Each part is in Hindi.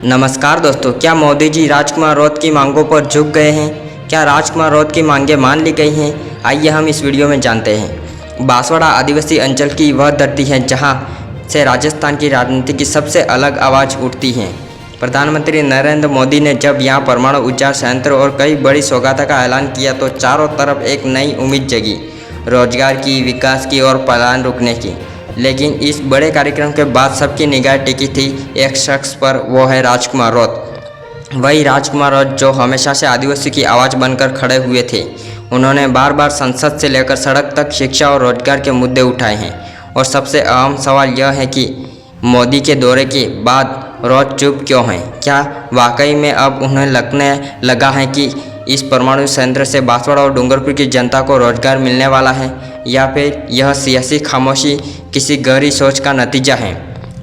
नमस्कार दोस्तों, क्या मोदी जी राजकुमार रौत की मांगों पर झुक गए हैं? क्या राजकुमार रौत की मांगें मान ली गई हैं? आइए हम इस वीडियो में जानते हैं। बांसवाड़ा आदिवासी अंचल की वह धरती है जहां से राजस्थान की राजनीति की सबसे अलग आवाज़ उठती है। प्रधानमंत्री नरेंद्र मोदी ने जब यहां परमाणु ऊर्जा संयंत्र और कई बड़ी सौगातों का ऐलान किया तो चारों तरफ एक नई उम्मीद जगी, रोजगार की, विकास की और पलायन रुकने की। लेकिन इस बड़े कार्यक्रम के बाद सबकी निगाह टिकी थी एक शख्स पर, वो है राजकुमार रौत। वही राजकुमार रौत जो हमेशा से आदिवासी की आवाज़ बनकर खड़े हुए थे। उन्होंने बार बार संसद से लेकर सड़क तक शिक्षा और रोजगार के मुद्दे उठाए हैं। और सबसे अहम सवाल यह है कि मोदी के दौरे के बाद रौत चुप क्यों हैं? क्या वाकई में अब उन्हें लगने लगा है कि इस परमाणु संयंत्र से बांसवाड़ा और डूंगरपुर की जनता को रोजगार मिलने वाला है, या फिर यह सियासी खामोशी किसी गहरी सोच का नतीजा है?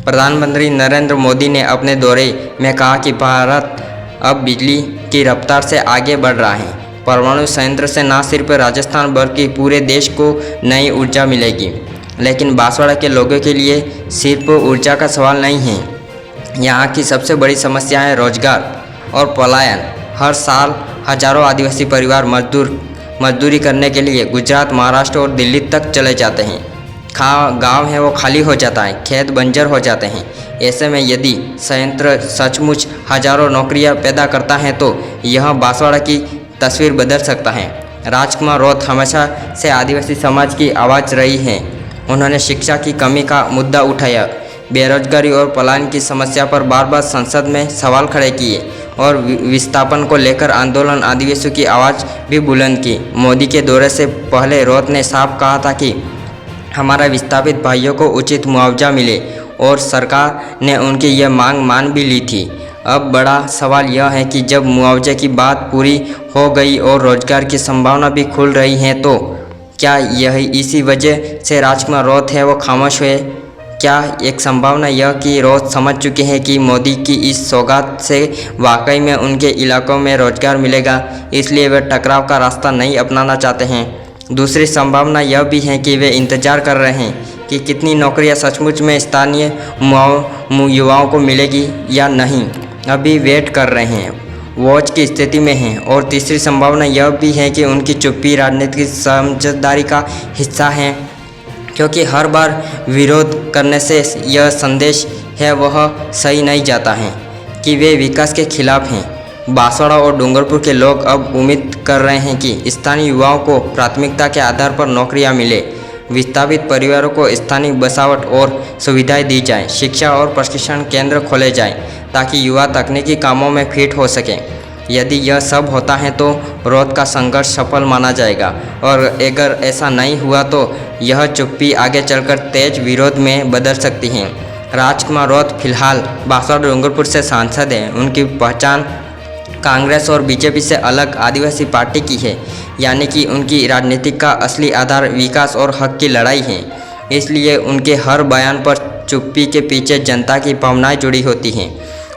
प्रधानमंत्री नरेंद्र मोदी ने अपने दौरे में कहा कि भारत अब बिजली की रफ्तार से आगे बढ़ रहा है। परमाणु संयंत्र से न सिर्फ राजस्थान बल्कि पूरे देश को नई ऊर्जा मिलेगी। लेकिन बांसवाड़ा के लोगों के लिए सिर्फ ऊर्जा का सवाल नहीं है, यहाँ की सबसे बड़ी समस्या है रोजगार और पलायन। हर साल हजारों आदिवासी परिवार मजदूरी करने के लिए गुजरात, महाराष्ट्र और दिल्ली तक चले जाते हैं। गांव है वो खाली हो जाता है, खेत बंजर हो जाते हैं। ऐसे में यदि संयंत्र सचमुच हजारों नौकरियां पैदा करता है तो यह बांसवाड़ा की तस्वीर बदल सकता है। राजकुमार रौत हमेशा से आदिवासी समाज की आवाज़ रही हैं। उन्होंने शिक्षा की कमी का मुद्दा उठाया, बेरोजगारी और पलायन की समस्या पर बार बार संसद में सवाल खड़े किए और विस्थापन को लेकर आंदोलन, आदिवासियों की आवाज़ भी बुलंद की। मोदी के दौरे से पहले रौत ने साफ कहा था कि हमारा विस्थापित भाइयों को उचित मुआवजा मिले, और सरकार ने उनकी यह मांग मान भी ली थी। अब बड़ा सवाल यह है कि जब मुआवजे की बात पूरी हो गई और रोजगार की संभावना भी खुल रही है तो क्या यही इसी वजह से राजकुमार रौत है वो खामोश हुए? क्या एक संभावना यह कि रौत समझ चुके हैं कि मोदी की इस सौगात से वाकई में उनके इलाकों में रोजगार मिलेगा, इसलिए वे टकराव का रास्ता नहीं अपनाना चाहते हैं? दूसरी संभावना यह भी है कि वे इंतजार कर रहे हैं कि कितनी नौकरियां सचमुच में स्थानीय युवाओं को मिलेगी या नहीं। अभी वेट कर रहे हैं, वॉच की स्थिति में हैं। और तीसरी संभावना यह भी है कि उनकी चुप्पी राजनीतिक समझदारी का हिस्सा है, क्योंकि हर बार विरोध करने से यह संदेश है वह सही नहीं जाता है कि वे विकास के खिलाफ हैं। बांसवाड़ा और डूंगरपुर के लोग अब उम्मीद कर रहे हैं कि स्थानीय युवाओं को प्राथमिकता के आधार पर नौकरियां मिले, विस्थापित परिवारों को स्थानीय बसावट और सुविधाएं दी जाएं, शिक्षा और प्रशिक्षण केंद्र खोले जाएं ताकि युवा तकनीकी कामों में फिट हो सकें। यदि यह सब होता है तो रौत का संघर्ष सफल माना जाएगा, और अगर ऐसा नहीं हुआ तो यह चुप्पी आगे चलकर तेज विरोध में बदल सकती है। राजकुमार रौत फिलहाल बांसवाड़ा डूंगरपुर से सांसद हैं। उनकी पहचान कांग्रेस और बीजेपी से अलग आदिवासी पार्टी की है, यानी कि उनकी राजनीति का असली आधार विकास और हक की लड़ाई है। इसलिए उनके हर बयान पर चुप्पी के पीछे जनता की भावनाएं जुड़ी होती हैं।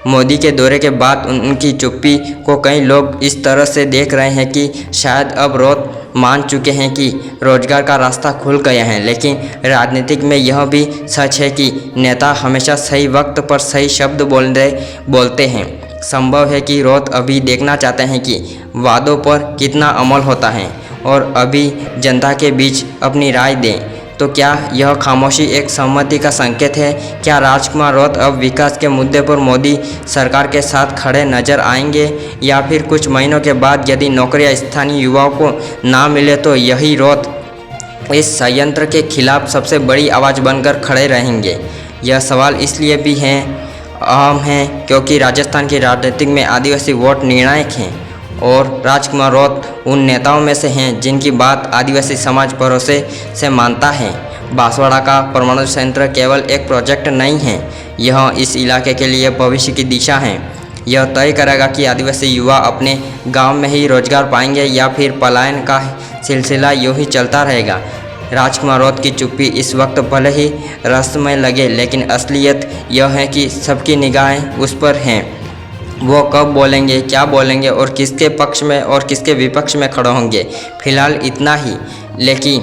मोदी के दौरे के बाद उनकी चुप्पी को कई लोग इस तरह से देख रहे हैं कि शायद अब रौत मान चुके हैं कि रोजगार का रास्ता खुल गया है। लेकिन राजनीतिक में यह भी सच है कि नेता हमेशा सही वक्त पर सही शब्द बोलते हैं। संभव है कि रौत अभी देखना चाहते हैं कि वादों पर कितना अमल होता है और अभी जनता के बीच अपनी राय दें। तो क्या यह खामोशी एक सहमति का संकेत है? क्या राजकुमार रौत अब विकास के मुद्दे पर मोदी सरकार के साथ खड़े नजर आएंगे, या फिर कुछ महीनों के बाद यदि नौकरियां स्थानीय युवाओं को ना मिले तो यही रौत इस संयंत्र के खिलाफ सबसे बड़ी आवाज़ बनकर खड़े रहेंगे? यह सवाल इसलिए भी अहम है क्योंकि राजस्थान की राजनीति में आदिवासी वोट निर्णायक हैं, और राजकुमार रौत उन नेताओं में से हैं जिनकी बात आदिवासी समाज भरोसे से मानता है। बांसवाड़ा का परमाणु संयंत्र केवल एक प्रोजेक्ट नहीं है, यह इस इलाके के लिए भविष्य की दिशा है। यह तय करेगा कि आदिवासी युवा अपने गांव में ही रोजगार पाएंगे या फिर पलायन का सिलसिला यूं ही चलता रहेगा। राजकुमार रौत की चुप्पी इस वक्त भले ही रहस्यमय लगे, लेकिन असलियत यह है कि सबकी निगाहें उस पर हैं। वो कब बोलेंगे, क्या बोलेंगे और किसके पक्ष में और किसके विपक्ष में खड़े होंगे। फिलहाल इतना ही, लेकिन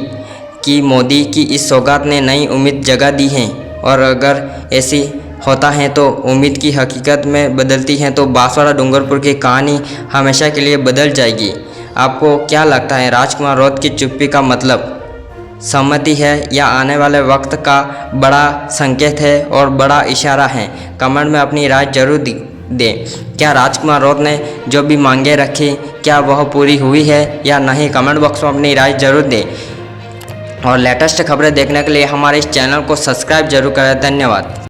कि मोदी की इस सौगात ने नई उम्मीद जगा दी है, और अगर ऐसी होता है तो उम्मीद की हकीकत में बदलती हैं तो बांसवाड़ा डूंगरपुर की कहानी हमेशा के लिए बदल जाएगी। आपको क्या लगता है, राजकुमार रौत की चुप्पी का मतलब सहमति है या आने वाले वक्त का बड़ा संकेत है और बड़ा इशारा है? कमेंट में अपनी राय जरूर दें। क्या राजकुमार रौत ने जो भी मांगे रखी क्या वह पूरी हुई है या नहीं? कमेंट बॉक्स में अपनी राय जरूर दें और लेटेस्ट खबरें देखने के लिए हमारे इस चैनल को सब्सक्राइब जरूर करें। धन्यवाद।